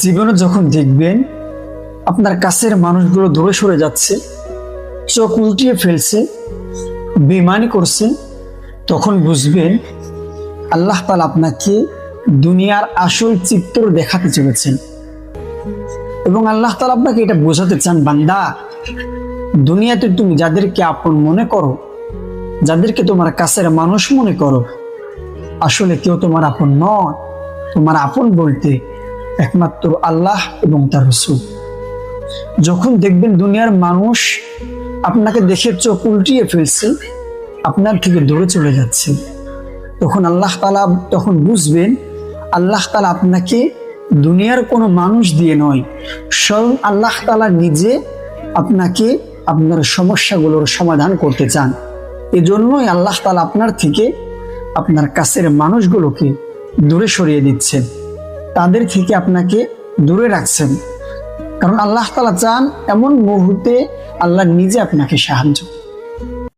জীবনে যখন দেখবেন আপনার কাছের মানুষগুলো দূরে সরে যাচ্ছে, চোখ উল্টিয়ে ফেলছে, বেইমানি করছে, তখন বুঝবেন আল্লাহ তাআলা আপনাকে দুনিয়ার আসল চিত্র দেখাতে চলেছেন। এবং আল্লাহ তাআলা আপনাকে এটা বোঝাতে চান, বান্দা, দুনিয়াতে তুমি যাদেরকে আপন মনে করো, যাদেরকে তোমার কাছের মানুষ মনে করো, আসলে কেউ তোমার আপন নয়। তোমার আপন বলতে একমাত্র আল্লাহ এবং তার রাসূল। যখন দেখবেন দুনিয়ার মানুষ আপনাকে দেখে চোখ উল্টিয়ে ফেলছে, আপনার থেকে দূরে চলে যাচ্ছে, তখন আল্লাহ তাআলা বুঝবেন আল্লাহ তাআলা আপনাকে দুনিয়ার কোনো মানুষ দিয়ে নয়, স্বয়ং আল্লাহ তাআলা নিজে আপনাকে আপনার সমস্যাগুলোর সমাধান করতে চান। এজন্যই আল্লাহ তাআলা আপনার থেকে আপনার কাছের মানুষগুলোকে দূরে সরিয়ে দিচ্ছেন, তাদের থেকে আপনাকে দূরে রাখছেন। কারণ আল্লাহ তাআলা চান এমন মুহূর্তে আল্লাহ নিজে আপনাকে সাহায্য